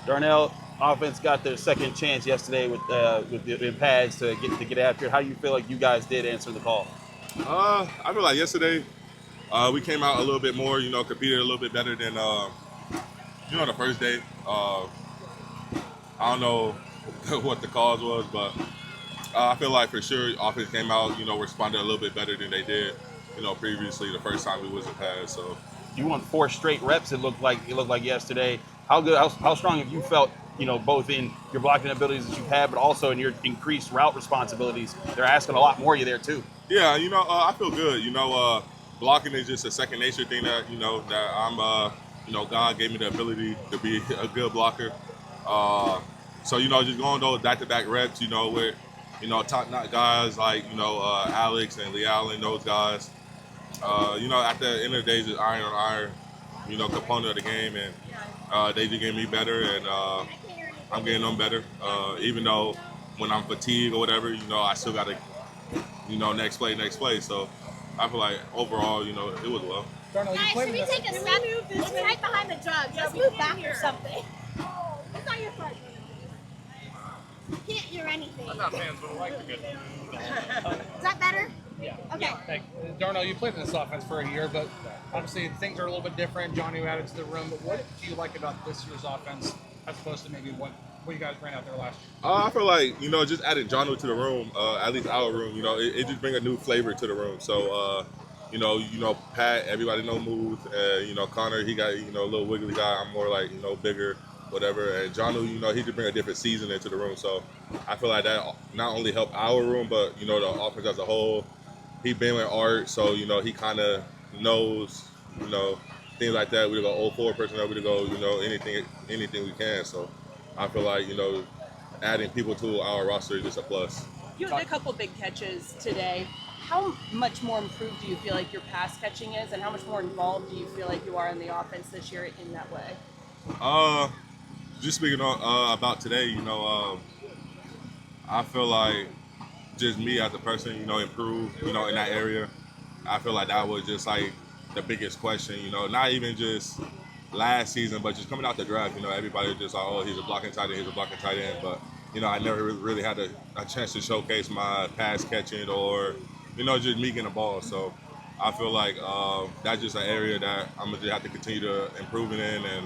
Darnell, offense got their second chance yesterday with the pads to get after it. How do you feel like you guys did answer the call? I feel like yesterday we came out a little bit more, competed a little bit better than the first day. I don't know what the cause was, but I feel like for sure offense came out, responded a little bit better than they did, previously the first time we was in pads. So You won 4 straight reps. It looked like yesterday. How good? How strong have you felt? Both in your blocking abilities that you've had, but also in your increased route responsibilities. They're asking a lot more of you there too. yeah, I feel good. Blocking is just a second nature thing that I'm God gave me the ability to be a good blocker. So just going those back-to-back reps, with top-notch guys like Alex and Lee Allen, those guys. At the end of the day, it's iron on iron, component of the game, and they just getting me better, and I'm getting them better. Even though when I'm fatigued or whatever, I still got to, next play. So I feel like overall, it was well. Darnell, you Guys, played should we with take a step? It's right behind the drugs. Let's move back or something. It's not your fault. You can't hear anything. I'm not fans, but I like the good. Is that better? Yeah. Okay. Hey, Darnell, you played in this offense for a year, but obviously things are a little bit different. Jonnu added to the room, but what do you like about this year's offense as opposed to maybe what you guys ran out there last year? I feel like just adding Jonnu to the room, at least our room, it just bring a new flavor to the room. So Pat, everybody know moves. Connor, he got a little wiggly guy. I'm more like bigger, whatever. And Jonnu, he just bring a different season into the room. So I feel like that not only helped our room, but the offense as a whole. He been with Art, so he kind of knows things like that. We go 0-4 personnel, we go anything we can. So I feel like adding people to our roster is just a plus. You had a couple big catches today. How much more improved do you feel like your pass catching is, and how much more involved do you feel like you are in the offense this year in that way? Just speaking about today, I feel like just me as a person, improve, in that area. I feel like that was just like the biggest question, not even just last season, but just coming out the draft, everybody was just like, oh, he's a blocking tight end, but I never really had a chance to showcase my pass catching or, just me getting the ball. So I feel like that's just an area that I'm gonna just have to continue to improve in and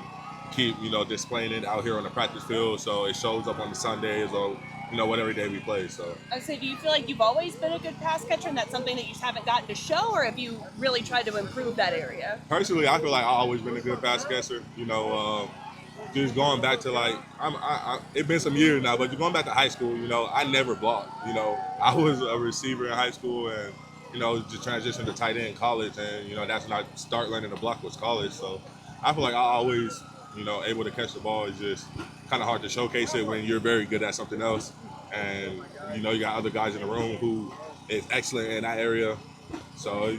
keep, displaying it out here on the practice field so it shows up on the Sundays or whatever day we play. So I would say, do you feel like you've always been a good pass catcher, and that's something that you just haven't gotten to show, or have you really tried to improve that area? personally, I feel like I've always been a good pass catcher. Just going back to like it's been some years now, but going back to high school, I never blocked. I was a receiver in high school, and just transitioned to tight end in college, and that's when I start learning to block was college. So I feel like I always able to catch the ball. Is just kind of hard to showcase it when you're very good at something else, and you got other guys in the room who is excellent in that area. So I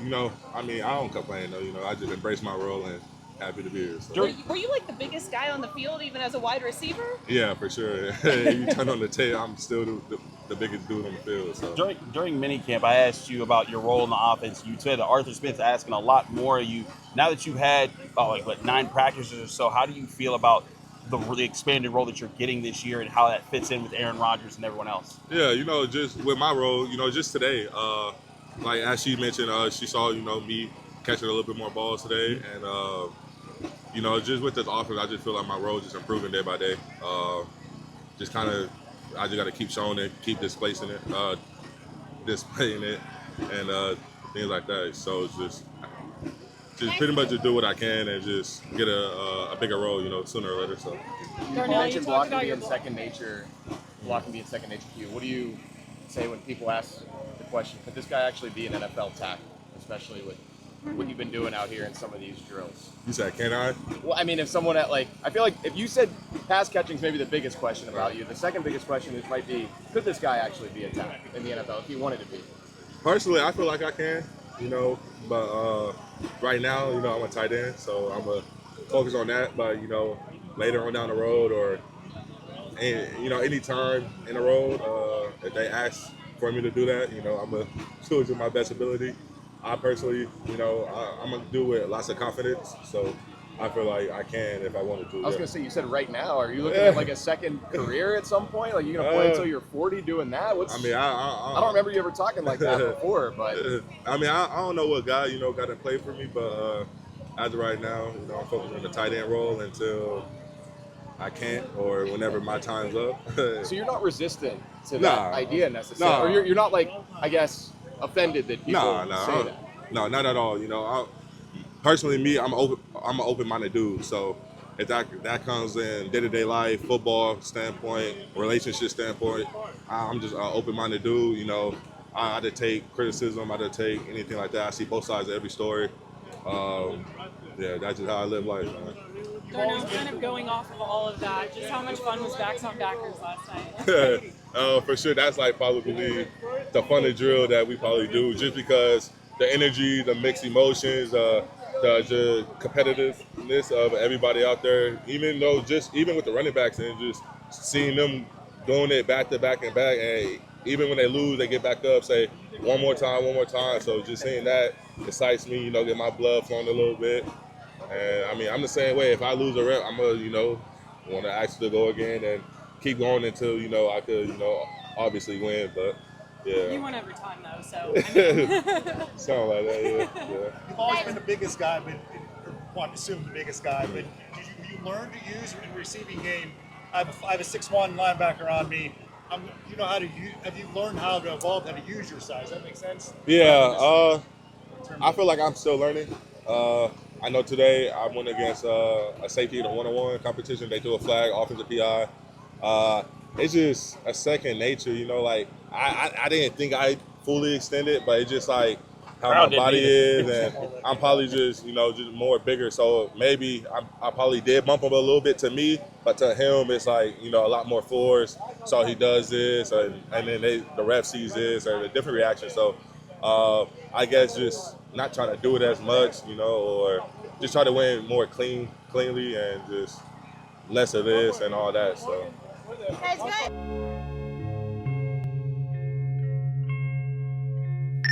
don't complain though. I just embrace my role and happy to be here. So. Were you like the biggest guy on the field, even as a wide receiver? Yeah, for sure. If you turn on the tape, I'm still the biggest dude on the field. So During minicamp, I asked you about your role in the offense. You said that Arthur Smith's asking a lot more of you. Now that you've had 9 practices or so, how do you feel about the expanded role that you're getting this year and how that fits in with Aaron Rodgers and everyone else? yeah, just with my role, just today, like as she mentioned, she saw me catching a little bit more balls today, and just with this offense, I just feel like my role is just improving day by day. Just kind of, I just got to keep showing it, keep displaying it, and things like that. So it's just pretty much just do what I can and just get a bigger role, sooner or later. So You Darnell, you mentioned talked blocking about your being second nature. Blocking being second nature to you. What do you say when people ask the question, could this guy actually be an NFL tackle, especially with what you've been doing out here in some of these drills? you said, can I? Well, I mean, if someone I feel like if you said pass catching is maybe the biggest question about you, the second biggest question might be, could this guy actually be a tackle in the NFL if he wanted to be? Personally, I feel like I can, but right now, I'm a tight end, so I'm going to focus on that. But, later on down the road or, any time in the road, if they ask for me to do that, I'm going to do it to my best ability. I personally, I'm going to do it with lots of confidence. So I feel like I can if I wanted to. I was gonna say, you said right now. Are you looking at like a second career at some point? Like you gonna play until you're 40 doing that? I mean, I don't remember you ever talking like that before. But I mean, I don't know what guy got to play for me, but as of right now, I'm focused on the tight end role until I can't or whenever my time's up. So you're not resistant to that idea necessarily, Nah. or you're not like, I guess, offended that people say that. No, not at all. Personally, me, I'm an open-minded dude. So if that comes in day-to-day life, football standpoint, relationship standpoint, I'm just an open-minded dude. I had to take criticism, I had to take anything like that. I see both sides of every story. Yeah, that's just how I live life, man. Darnell, kind of going off of all of that, just how much fun was Backs on Backers last night? For sure, that's like probably the funnest drill that we probably do, just because the energy, the mixed emotions, the competitiveness of everybody out there. Even with the running backs and just seeing them doing it back to back and back, and even when they lose, they get back up, say one more time. So just seeing that excites me. Get my blood flowing a little bit. And I mean, I'm the same way. If I lose a rep, I'm gonna, want to actually go again and keep going until, I could, obviously win. But yeah. You won every time though, so. Sound like that, yeah. You've always been the biggest guy, I assume the biggest guy, but you learn to use in the receiving game. I have a 6'1" linebacker on me. You know how to use. Have you learned how to evolve how to use your size? That makes sense. Yeah. I feel like I'm still learning. I know today I went against a safety in a one-on-one competition. They threw a flag, offensive PI. It's just a second nature, like I didn't think I fully extended, but it's just like how my body is, and I'm probably just just more bigger. So maybe I probably did bump him a little bit to me, but to him it's like a lot more force. So he does this, and then the ref sees this, or a different reaction. So I guess just not trying to do it as much, or just try to win more cleanly, and just less of this and all that. So. Guys, good.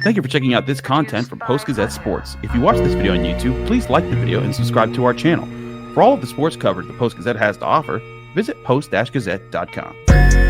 Thank you for checking out this content from Post-Gazette Sports. If you watch this video on YouTube, please like the video and subscribe to our channel. For all of the sports coverage the Post-Gazette has to offer, visit post-gazette.com.